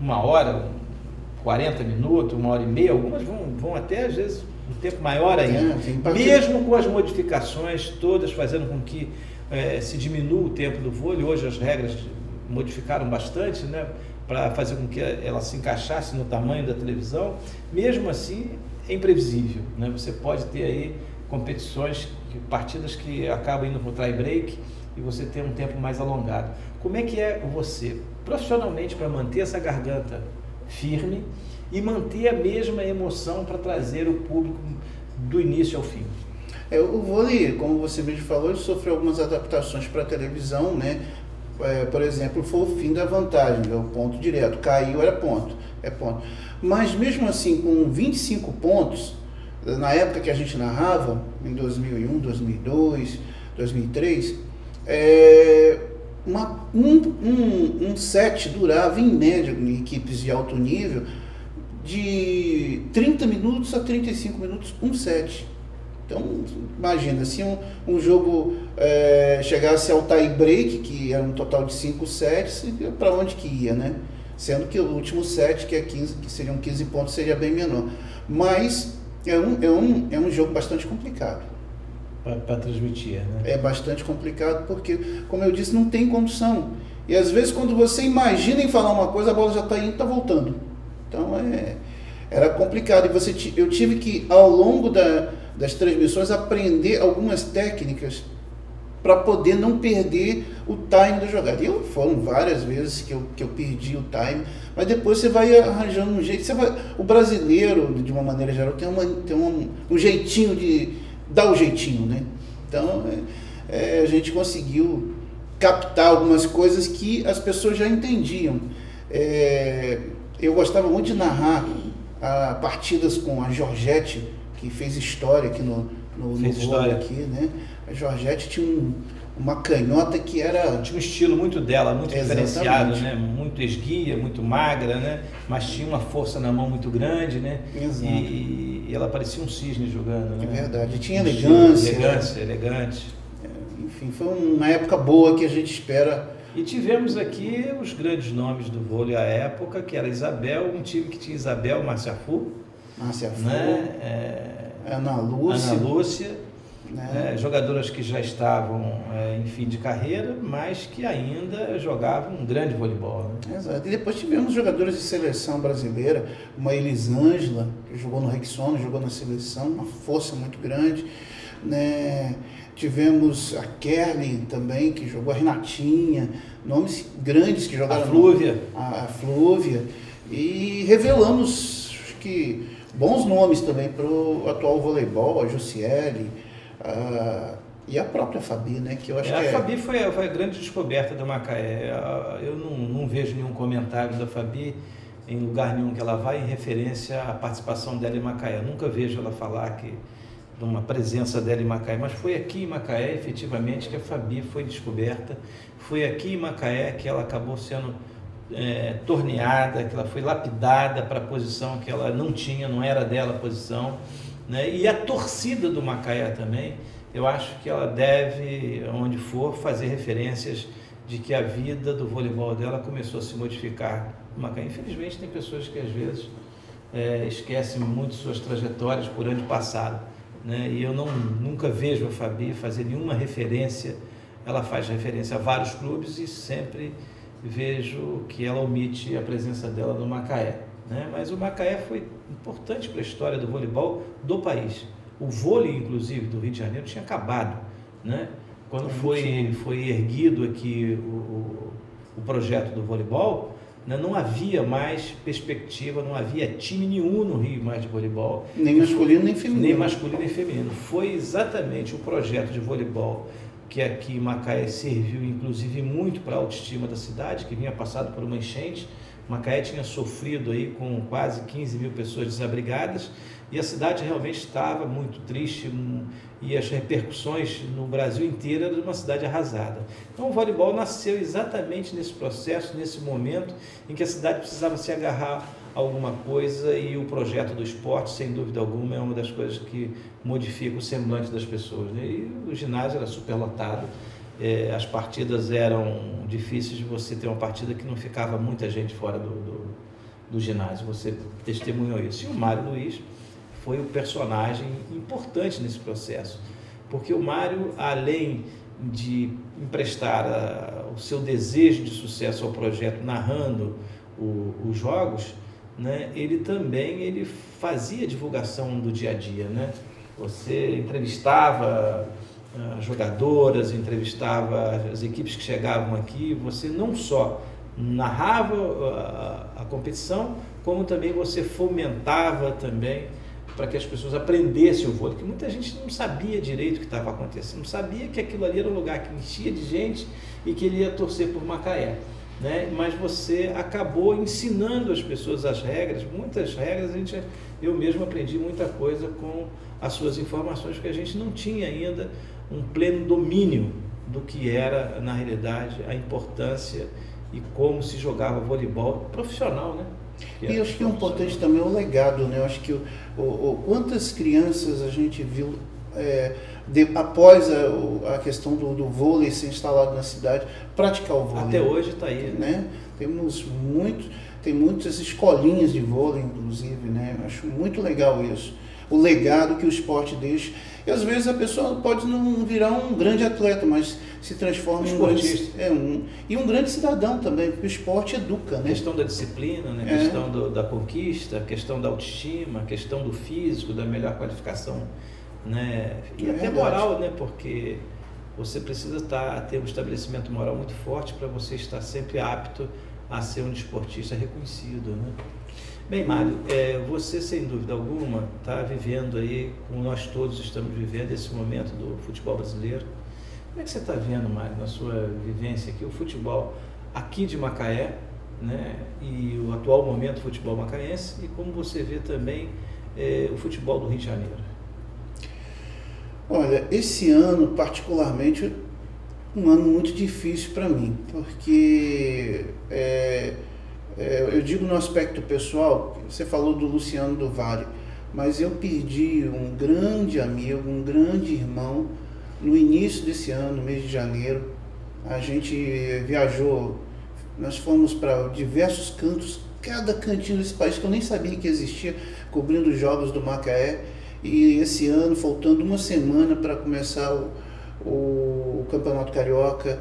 1 hora, 40 minutos, 1h30, algumas vão até às vezes um tempo maior ainda, mesmo com as modificações todas fazendo com que se diminua o tempo do vôlei. Hoje as regras modificaram bastante, né, para fazer com que ela se encaixasse no tamanho da televisão. Mesmo assim é imprevisível, né? Você pode ter aí competições, partidas que acabam indo para o tie-break e você tem um tempo mais alongado. Como é que é você, profissionalmente, para manter essa garganta firme e manter a mesma emoção para trazer o público do início ao fim? O vôlei, como você mesmo falou, ele sofreu algumas adaptações para a televisão, né? Por exemplo, foi o fim da vantagem, o ponto direto, caiu, era ponto, é ponto. Mas mesmo assim, com 25 pontos, na época que a gente narrava, em 2001, 2002, 2003, um set durava, em média, em equipes de alto nível, de 30 minutos a 35 minutos, um set. Então, imagina, se um jogo chegasse ao tie-break, que era um total de 5 sets, para onde que ia, né? Sendo que o último set, que seriam 15 pontos, seria bem menor. Mas é um jogo bastante complicado. Para transmitir, né? É bastante complicado porque, como eu disse, não tem condução. E às vezes, quando você imagina em falar uma coisa, a bola já está indo e está voltando. Então, era complicado. E eu tive que, ao longo das transmissões, aprender algumas técnicas para poder não perder o time da jogada. E foram várias vezes que eu perdi o time, mas depois você vai arranjando um jeito. O brasileiro, de uma maneira geral, tem um jeitinho de dar o jeitinho, né? Então, a gente conseguiu captar algumas coisas que as pessoas já entendiam. Eu gostava muito de narrar partidas com a Georgette, que fez história aqui no vôlei aqui, né? A Georgette tinha uma canhota que era... Tinha um estilo muito dela, muito Exatamente. diferenciado, né? Muito esguia, muito magra, né? Mas tinha uma força na mão muito grande, né? Exato. E ela parecia um cisne jogando, né? É verdade. Tinha elegância. Elegante. Enfim, foi uma época boa que a gente espera. E tivemos aqui os grandes nomes do vôlei à época, que era Isabel, um time que tinha Isabel, Márcia Fu, né? Ana Lúcia, né? Jogadoras que já estavam em fim de carreira, mas que ainda jogavam um grande voleibol. Né? Exato. E depois tivemos jogadores de seleção brasileira, uma Elisângela, que jogou no Rexona, jogou na seleção, uma força muito grande, né? Tivemos a Kerlin também, que jogou, a Renatinha, nomes grandes que jogaram. A Flúvia. E revelamos, acho que, bons nomes também para o atual voleibol, a Jussiele, e a própria Fabi, né? Que eu acho que a Fabi foi a grande descoberta da Macaé. Eu não vejo nenhum comentário da Fabi em lugar nenhum que ela vai em referência à participação dela em Macaé. Eu nunca vejo ela falar de uma presença dela em Macaé, mas foi aqui em Macaé, efetivamente, que a Fabi foi descoberta. Foi aqui em Macaé que ela acabou sendo torneada, que ela foi lapidada para a posição que ela não tinha, não era dela a posição, né? E a torcida do Macaé também, eu acho que ela deve, onde for, fazer referências de que a vida do voleibol dela começou a se modificar no Macaé. Infelizmente, tem pessoas que às vezes esquecem muito suas trajetórias por onde passaram, né? E eu nunca vejo a Fabi fazer nenhuma referência. Ela faz referência a vários clubes e sempre vejo que ela omite a presença dela no Macaé, né? Mas o Macaé foi importante para a história do voleibol do país. O vôlei, inclusive, do Rio de Janeiro tinha acabado, né? Quando foi erguido aqui o projeto do voleibol, né, não havia mais perspectiva, não havia time nenhum no Rio mais de voleibol. Nem masculino nem feminino. Nem masculino nem feminino. Foi exatamente o projeto de voleibol que aqui em Macaé serviu, inclusive, muito para a autoestima da cidade, que vinha passado por uma enchente. Macaé tinha sofrido aí com quase 15 mil pessoas desabrigadas e a cidade realmente estava muito triste e as repercussões no Brasil inteiro eram de uma cidade arrasada. Então o voleibol nasceu exatamente nesse processo, nesse momento em que a cidade precisava se agarrar a alguma coisa e o projeto do esporte, sem dúvida alguma, é uma das coisas que modifica o semblante das pessoas, né? E o ginásio era superlotado. As partidas eram difíceis de você ter uma partida que não ficava muita gente fora do ginásio, você testemunhou isso. E o Mário Luiz foi o personagem importante nesse processo, porque o Mário, além de emprestar o seu desejo de sucesso ao projeto, narrando os jogos, né, ele também fazia divulgação do dia a dia, né? Você entrevistava jogadoras, entrevistava as equipes que chegavam aqui, você não só narrava a competição, como também você fomentava também para que as pessoas aprendessem o vôlei, porque muita gente não sabia direito o que estava acontecendo, não sabia que aquilo ali era um lugar que enchia de gente e que ele ia torcer por Macaé, né? Mas você acabou ensinando as pessoas as regras, muitas regras, eu mesmo aprendi muita coisa com as suas informações, porque a gente não tinha ainda um pleno domínio do que era, na realidade, a importância e como se jogava voleibol profissional, né? E eu acho que é importante também o legado, né? Eu acho que quantas crianças a gente viu após a questão do vôlei ser instalado na cidade, praticar o vôlei. Até hoje está aí, né? Tem muitas escolinhas de vôlei, inclusive, né? Eu acho muito legal isso. O legado que o esporte deixa. E às vezes a pessoa pode não virar um grande atleta, mas se transforma em um grande cidadão também, porque o esporte educa, né? A questão da disciplina, né? A questão da conquista, a questão da autoestima, a questão do físico, da melhor qualificação, né? E até moral, né? Porque você precisa ter um estabelecimento moral muito forte para você estar sempre apto a ser um desportista reconhecido, né? Bem, Mário, você sem dúvida alguma está vivendo aí, como nós todos estamos vivendo, esse momento do futebol brasileiro. Como é que você está vendo, Mário, na sua vivência aqui, o futebol aqui de Macaé, né, e o atual momento do futebol macaense, e como você vê também o futebol do Rio de Janeiro? Olha, esse ano particularmente Um ano muito difícil para mim, porque eu digo no aspecto pessoal, você falou do Luciano do Vale, mas eu perdi um grande amigo, um grande irmão no início desse ano, no mês de janeiro. A gente viajou, nós fomos para diversos cantos, cada cantinho desse país que eu nem sabia que existia, cobrindo os jogos do Macaé. E esse ano, faltando uma semana para começar o Campeonato Carioca,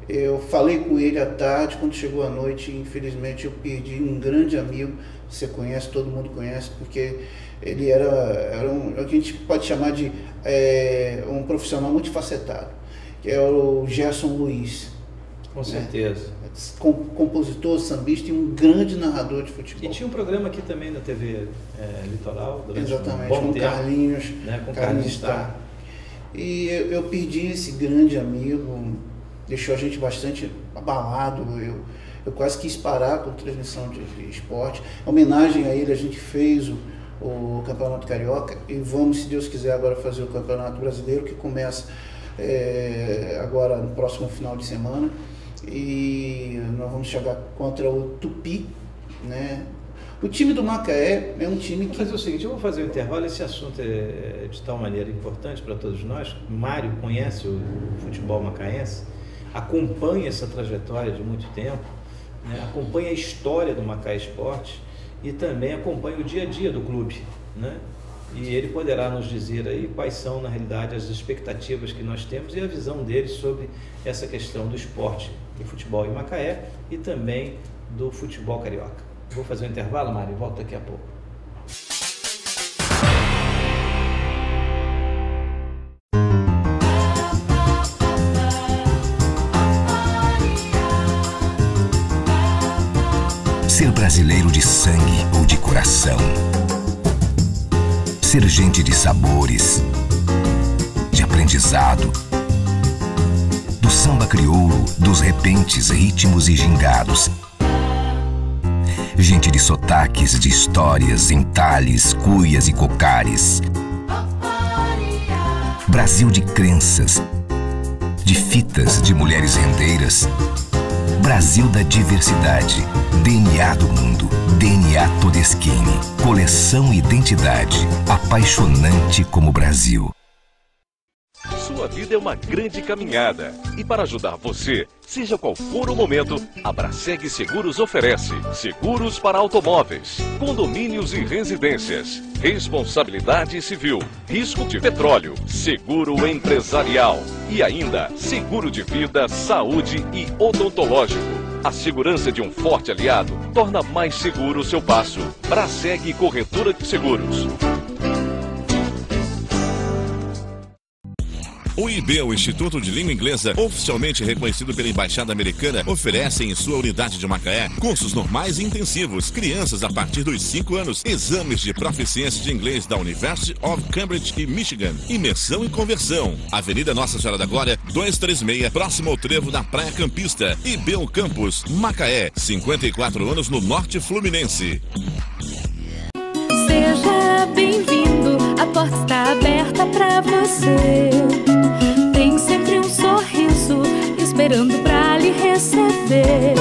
eu falei com ele à tarde, quando chegou a noite, infelizmente eu perdi um grande amigo. Você conhece, todo mundo conhece, porque ele era o que a gente pode chamar de um profissional multifacetado, que é o Gerson Luiz. Com certeza. Compositor, sambista e um grande narrador de futebol. E tinha um programa aqui também na TV Litoral. Exatamente, um bom com tempo, Carlinhos. né? Com Carlinhos Star. E eu perdi esse grande amigo, deixou a gente bastante abalado. Eu quase quis parar com transmissão de esporte. Em homenagem a ele, a gente fez o Campeonato Carioca e vamos, se Deus quiser, agora fazer o Campeonato Brasileiro, que começa agora no próximo final de semana. E nós vamos chegar contra o Tupi, né? O time do Macaé é um time que... Vou fazer o seguinte, eu vou fazer um intervalo. Esse assunto é de tal maneira importante para todos nós. Mário conhece o futebol macaense, acompanha essa trajetória de muito tempo, né? Acompanha a história do Macaé Esporte e também acompanha o dia a dia do clube, né? E ele poderá nos dizer aí quais são, na realidade, as expectativas que nós temos e a visão dele sobre essa questão do esporte, do futebol em Macaé e também do futebol carioca. Vou fazer um intervalo, Mário, e volto daqui a pouco. Ser brasileiro de sangue ou de coração. Ser gente de sabores, de aprendizado, do samba crioulo, dos repentes, ritmos e gingados. Gente de sotaques, de histórias, entalhes, cuias e cocares. Brasil de crenças, de fitas de mulheres rendeiras. Brasil da diversidade, DNA do mundo, DNA Todeschini, coleção Identidade, apaixonante como Brasil. Sua vida é uma grande caminhada e para ajudar você, seja qual for o momento, a Braseg Seguros oferece seguros para automóveis, condomínios e residências, responsabilidade civil, risco de petróleo, seguro empresarial e ainda seguro de vida, saúde e odontológico. A segurança de um forte aliado torna mais seguro o seu passo. Braseg Corretora de Seguros. O IB, o Instituto de Língua Inglesa, oficialmente reconhecido pela Embaixada Americana, oferece em sua unidade de Macaé cursos normais e intensivos, crianças a partir dos 5 anos, exames de proficiência de inglês da University of Cambridge e Michigan, imersão e conversão. Avenida Nossa Senhora da Glória, 236, próximo ao trevo da Praia Campista. IB Campus, Macaé, 54 anos no Norte Fluminense. Seja bem-vindo, a porta está aberta pra você. Tem sempre um sorriso esperando pra lhe receber.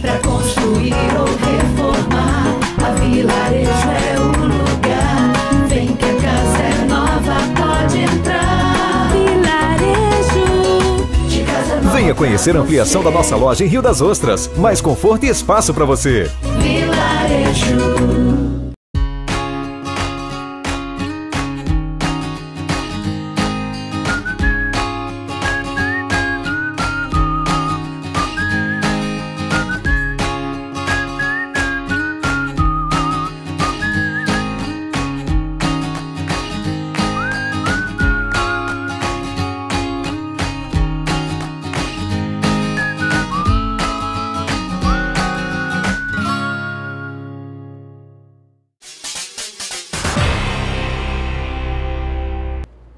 Pra construir ou reformar, a Vilarejo é o lugar. Vem que a casa é nova, pode entrar. Vilarejo de casa nova. Venha conhecer a ampliação da nossa loja em Rio das Ostras. Mais conforto e espaço para você. Vilarejo.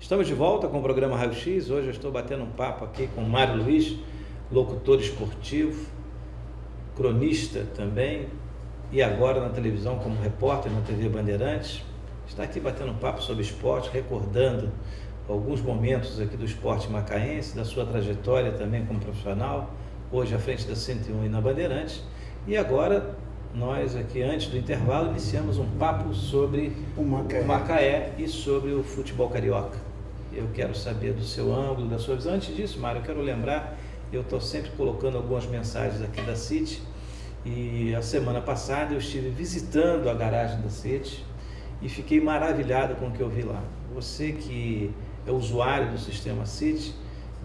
Estamos de volta com o programa Raio X. Hoje eu estou batendo um papo aqui com o Mário Luiz, locutor esportivo, cronista também, e agora na televisão como repórter na TV Bandeirantes. Está aqui batendo um papo sobre esporte, recordando alguns momentos aqui do esporte macaense, da sua trajetória também como profissional, hoje à frente da 101 e na Bandeirantes. E agora, nós aqui, antes do intervalo, iniciamos um papo sobre o Macaé e sobre o futebol carioca. Eu quero saber do seu ângulo, da sua visão. Antes disso, Mário, eu quero lembrar, eu estou sempre colocando algumas mensagens aqui da City, e a semana passada eu estive visitando a garagem da City e fiquei maravilhado com o que eu vi lá. Você que é usuário do sistema City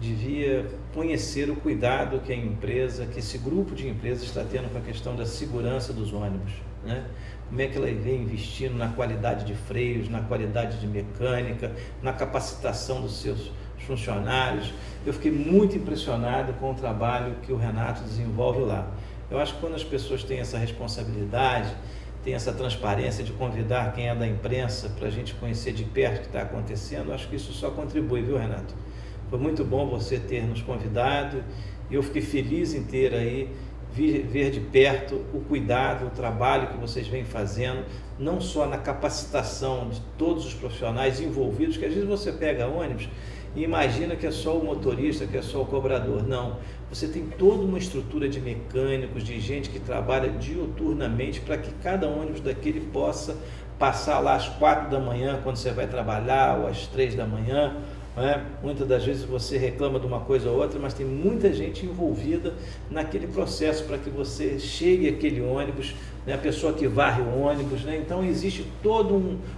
devia conhecer o cuidado que a empresa, que esse grupo de empresas está tendo com a questão da segurança dos ônibus, né? Como é que ela vem investindo na qualidade de freios, na qualidade de mecânica, na capacitação dos seus funcionários. Eu fiquei muito impressionado com o trabalho que o Renato desenvolve lá. Eu acho que quando as pessoas têm essa responsabilidade, têm essa transparência de convidar quem é da imprensa para a gente conhecer de perto o que está acontecendo, eu acho que isso só contribui, viu, Renato? Foi muito bom você ter nos convidado e eu fiquei feliz em ter aí, ver de perto o cuidado, o trabalho que vocês vêm fazendo, não só na capacitação de todos os profissionais envolvidos, que às vezes você pega ônibus e imagina que é só o motorista, que é só o cobrador. Não, você tem toda uma estrutura de mecânicos, de gente que trabalha diuturnamente para que cada ônibus daquele possa passar lá às 4 da manhã, quando você vai trabalhar, ou às 3 da manhã. Muitas das vezes você reclama de uma coisa ou outra, mas tem muita gente envolvida naquele processo para que você chegue àquele ônibus, né? A pessoa que varre o ônibus, né? Então existe toda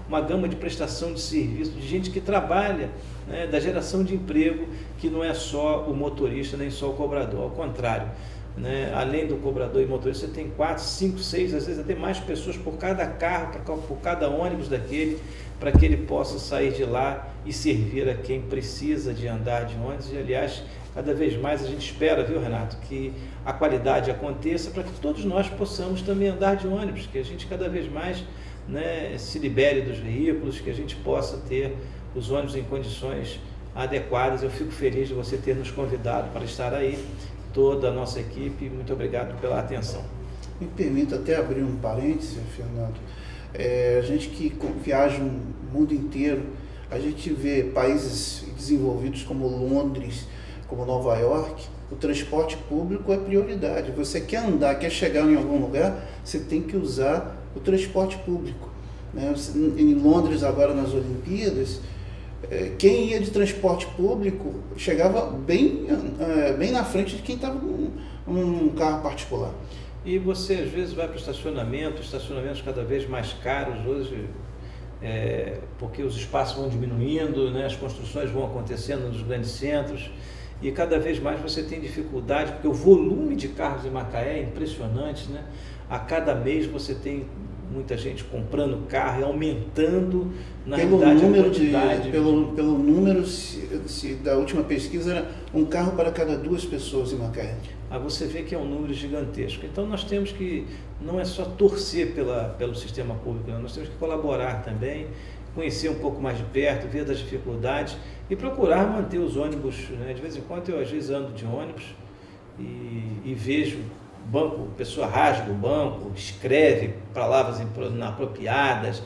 uma gama de prestação de serviço, de gente que trabalha, né? Da geração de emprego, que não é só o motorista nem só o cobrador, ao contrário, né? Além do cobrador e motorista, você tem 4, 5, 6, às vezes até mais pessoas por cada carro, por cada ônibus daquele, para que ele possa sair de lá e servir a quem precisa de andar de ônibus. E, aliás, cada vez mais a gente espera, viu, Renato, que a qualidade aconteça para que todos nós possamos também andar de ônibus, que a gente cada vez mais, né, se libere dos veículos, que a gente possa ter os ônibus em condições adequadas. Eu fico feliz de você ter nos convidado para estar aí, toda a nossa equipe. Muito obrigado pela atenção. Me permita até abrir um parêntese, Fernando. A gente que viaja o mundo inteiro, a gente vê países desenvolvidos como Londres, como Nova York, o transporte público é prioridade. Você quer andar, quer chegar em algum lugar, você tem que usar o transporte público, né? Em Londres, agora nas Olimpíadas, quem ia de transporte público chegava bem na frente de quem estava num carro particular. E você às vezes vai para o estacionamentos cada vez mais caros hoje, porque os espaços vão diminuindo, né? As construções vão acontecendo nos grandes centros e cada vez mais você tem dificuldade, porque o volume de carros em Macaé é impressionante, né? A cada mês você tem muita gente comprando carro e aumentando na realidade a quantidade. Pelo número da última pesquisa, era um carro para cada 2 pessoas em Macaé. Você vê que é um número gigantesco. Então nós temos que, não é só torcer pelo sistema público, nós temos que colaborar também, conhecer um pouco mais de perto, ver das dificuldades e procurar manter os ônibus, né? De vez em quando eu às vezes ando de ônibus e vejo banco, a pessoa rasga o banco, escreve palavras inapropriadas.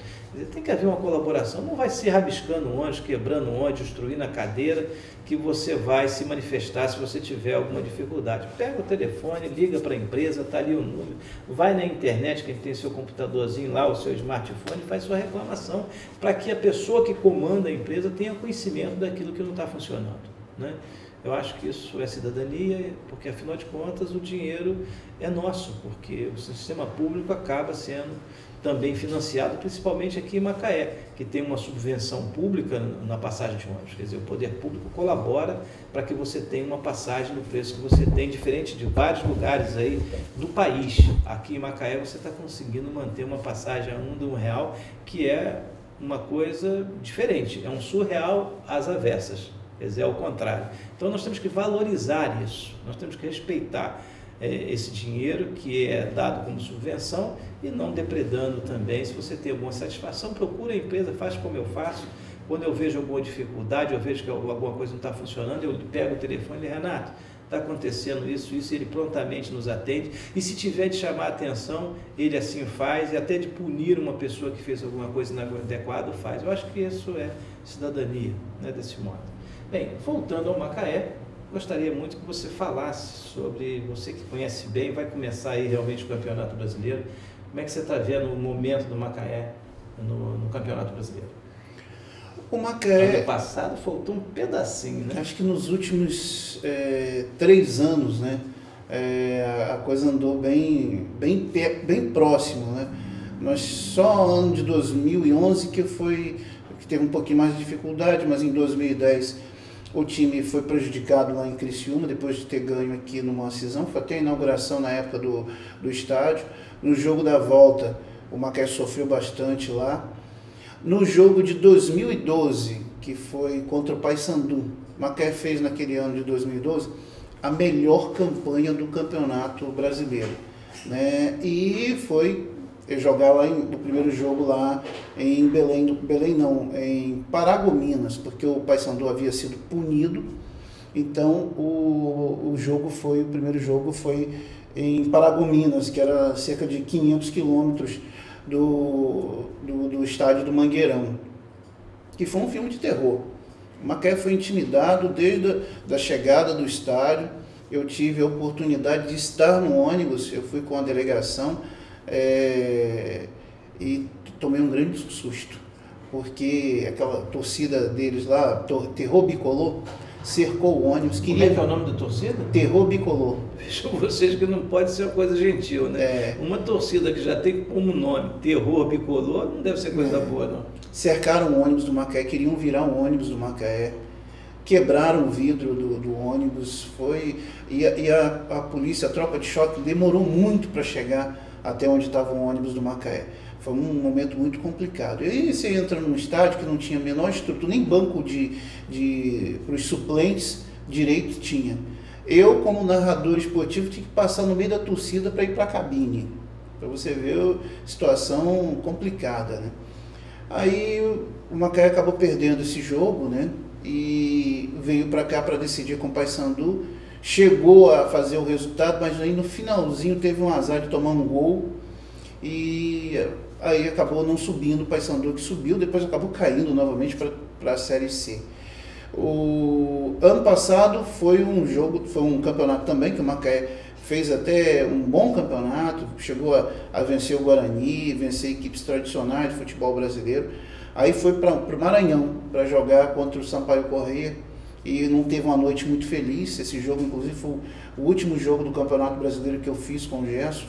Tem que haver uma colaboração, não vai ser rabiscando um ônibus, quebrando um ônibus, destruindo a cadeira, que você vai se manifestar se você tiver alguma dificuldade. Pega o telefone, liga para a empresa, está ali o número, vai na internet, quem tem seu computadorzinho lá, o seu smartphone, faz sua reclamação, para que a pessoa que comanda a empresa tenha conhecimento daquilo que não está funcionando, né? Eu acho que isso é cidadania, porque afinal de contas o dinheiro é nosso, porque o sistema público acaba sendo também financiado, principalmente aqui em Macaé, que tem uma subvenção pública na passagem de ônibus. Quer dizer, o poder público colabora para que você tenha uma passagem no preço que você tem, diferente de vários lugares aí do país. Aqui em Macaé você está conseguindo manter uma passagem a R$1, que é uma coisa diferente, é um surreal às avessas. Quer dizer, é o contrário. Então nós temos que valorizar isso, nós temos que respeitar esse dinheiro que é dado como subvenção e não depredando também. Se você tem alguma satisfação, procura a empresa, faz como eu faço. Quando eu vejo alguma dificuldade, eu vejo que alguma coisa não está funcionando, eu pego o telefone e digo: Renato, está acontecendo isso, e ele prontamente nos atende, e se tiver de chamar a atenção, ele assim faz, e até de punir uma pessoa que fez alguma coisa inadequada, faz. Eu acho que isso é cidadania, né, desse modo. Bem, voltando ao Macaé, gostaria muito que você falasse sobre, você que conhece bem, vai começar aí realmente o Campeonato Brasileiro, como é que você está vendo o momento do Macaé no Campeonato Brasileiro? O Macaé... Ano passado faltou um pedacinho, né? Acho que nos últimos 3 anos, né, a coisa andou bem próximo, né? Mas só ano de 2011 que teve um pouquinho mais de dificuldade, mas em 2010 o time foi prejudicado lá em Criciúma, depois de ter ganho aqui numa cisão, foi até a inauguração na época do estádio. No jogo da volta, o Macaé sofreu bastante lá. No jogo de 2012, que foi contra o Paysandu, o Macaé fez naquele ano de 2012 a melhor campanha do Campeonato Brasileiro, né? E foi jogar lá no primeiro jogo lá em em Paragominas, porque o Paysandu havia sido punido. Então o primeiro jogo foi em Paragominas, que era cerca de 500 quilômetros do estádio do Mangueirão, que foi um filme de terror. O Macaé foi intimidado desde a chegada do estádio. Eu tive a oportunidade de estar no ônibus, eu fui com a delegação, e tomei um grande susto, porque aquela torcida deles lá, Terror Bicolor, cercou o ônibus. Como é que é o nome da torcida? Terror Bicolor. Vejam vocês que não pode ser uma coisa gentil, né? Uma torcida que já tem como nome Terror Bicolor não deve ser coisa boa, não. Cercaram o ônibus do Macaé, queriam virar o ônibus do Macaé, quebraram o vidro do ônibus, e a polícia, a tropa de choque, demorou muito para chegar até onde estava o ônibus do Macaé. Foi um momento muito complicado. E aí você entra num estádio que não tinha a menor estrutura, nem banco para os suplentes direito tinha. Eu, como narrador esportivo, tinha que passar no meio da torcida para ir para a cabine, para você ver a situação complicada, né? Aí o Macaé acabou perdendo esse jogo, né? E veio para cá para decidir com o Paysandu. Chegou a fazer o resultado, mas aí no finalzinho teve um azar de tomar um gol e aí acabou não subindo. O Paysandu que subiu, depois acabou caindo novamente para a Série C. O ano passado foi um campeonato também que o Macaé fez até um bom campeonato, chegou a vencer o Guarani, vencer equipes tradicionais de futebol brasileiro. Aí foi para o Maranhão para jogar contra o Sampaio Corrêa e não teve uma noite muito feliz. Esse jogo, inclusive, foi o último jogo do Campeonato Brasileiro que eu fiz com o Gerson.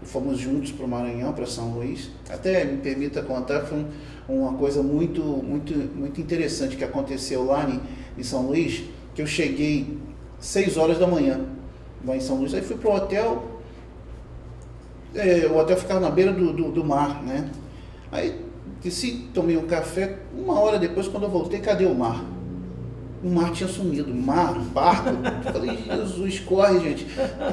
Fomos juntos para o Maranhão, para São Luís. Até me permita contar, foi uma coisa muito interessante que aconteceu lá em São Luís, que eu cheguei 6 horas da manhã lá em São Luís. Aí fui para o hotel, o hotel ficava na beira do mar, né? Aí desci, tomei um café. 1 hora depois, quando eu voltei, cadê o mar? O mar tinha sumido, o barco. Eu falei, Jesus, corre, gente.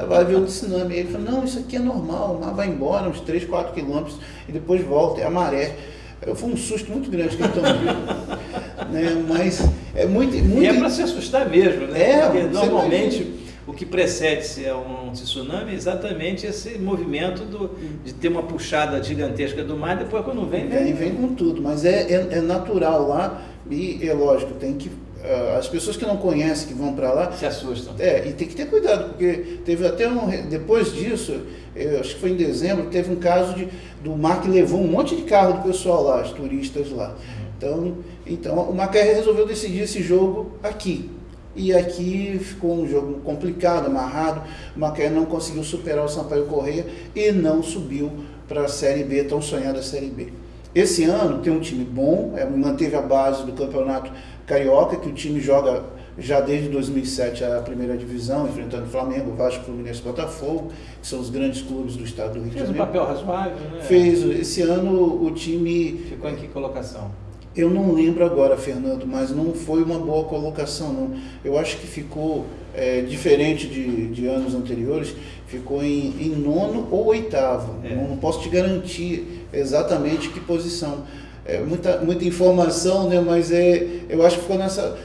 Vai ver o tsunami. Ele falou, não, isso aqui é normal, o mar vai embora uns 3, 4 quilômetros e depois volta, é a maré. Foi um susto muito grande que ele tomou. Né? Mas é muito... E é para se assustar mesmo, né? Porque normalmente imagina. O que precede-se a um tsunami é exatamente esse movimento de ter uma puxada gigantesca do mar, depois quando vem com tudo. Mas é natural lá e é lógico, tem que... As pessoas que não conhecem, que vão para lá... Se assustam. E tem que ter cuidado, porque teve até depois disso, acho que foi em dezembro, teve um caso do mar que levou um monte de carro do pessoal lá, os turistas lá. Então o Macaé resolveu decidir esse jogo aqui. E aqui ficou um jogo complicado, amarrado. O Macaé não conseguiu superar o Sampaio Corrêa e não subiu para a Série B, tão sonhada Série B. Esse ano tem um time bom, manteve a base do Campeonato Carioca, que o time joga já desde 2007 a primeira divisão, enfrentando Flamengo, Vasco, Fluminense e Botafogo, que são os grandes clubes do estado do Rio de Janeiro. Fez um papel razoável, né? Fez. Esse ano o time... Ficou em que colocação? Eu não lembro agora, Fernando, mas não foi uma boa colocação, não. Eu acho que ficou diferente de anos anteriores, ficou em 9º ou 8º. Não posso te garantir exatamente que posição. Muita informação, né? Mas eu acho que ficou nessa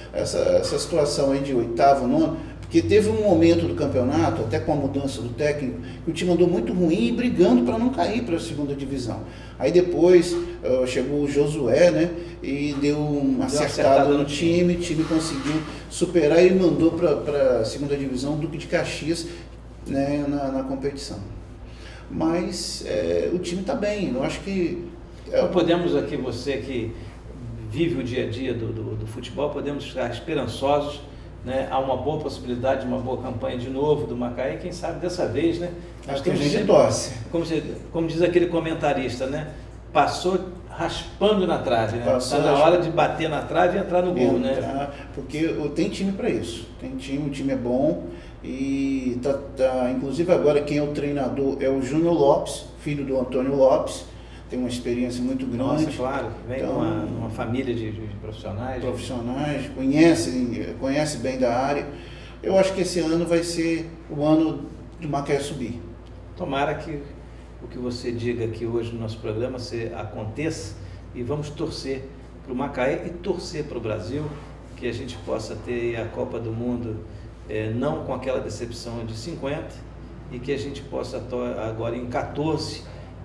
situação aí de 8º, 9º, Porque teve um momento do campeonato, até com a mudança do técnico, que o time andou muito ruim e brigando para não cair para a segunda divisão. Aí depois chegou o Josué, né? E deu uma acertada no time, o time conseguiu superar e mandou para a segunda divisão o Duque de Caxias, né, na competição. Mas o time está bem, eu acho que... Podemos aqui, você que vive o dia a dia do futebol, podemos ficar esperançosos, né? Há uma boa possibilidade de uma boa campanha de novo do Macaé, quem sabe dessa vez, né? Nós temos gente torce. Como diz aquele comentarista, né? Passou raspando na trave, né? Está na hora de bater na trave e entrar no gol, né? Porque tem time para isso, o time é bom e inclusive agora quem é o treinador é o Júnior Lopes, filho do Antônio Lopes, tem uma experiência muito grande. Nossa, claro, vem de uma família de profissionais. Conhece bem da área. Eu acho que esse ano vai ser o ano do Macaé subir. Tomara que o que você diga aqui hoje no nosso programa aconteça e vamos torcer para o Macaé e torcer para o Brasil, que a gente possa ter a Copa do Mundo não com aquela decepção de 50 e que a gente possa agora em 14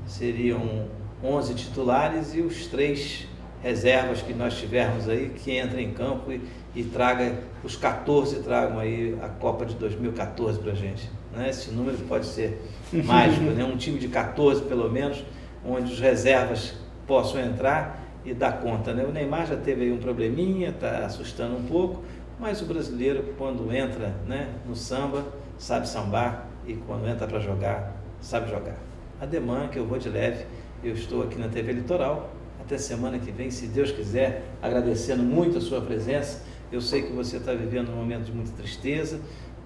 seriam 11 titulares e os 3 reservas que nós tivermos aí, que entrem em campo e traga os 14, tragam aí a Copa de 2014 para a gente. Né? Esse número pode ser mágico, né? Um time de 14 pelo menos, onde os reservas possam entrar e dar conta. Né? O Neymar já teve aí um probleminha, está assustando um pouco, mas o brasileiro quando entra, né, no samba, sabe sambar e quando entra para jogar, sabe jogar. Ademã, que eu vou de leve. Eu estou aqui na TV Litoral, até semana que vem, se Deus quiser, agradecendo muito a sua presença. Eu sei que você está vivendo um momento de muita tristeza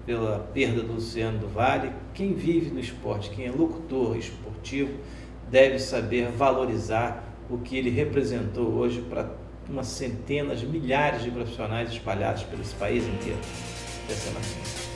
pela perda do Luciano do Vale. Quem vive no esporte, quem é locutor esportivo, deve saber valorizar o que ele representou hoje para umas centenas, milhares de profissionais espalhados pelo país inteiro. Até semana que vem.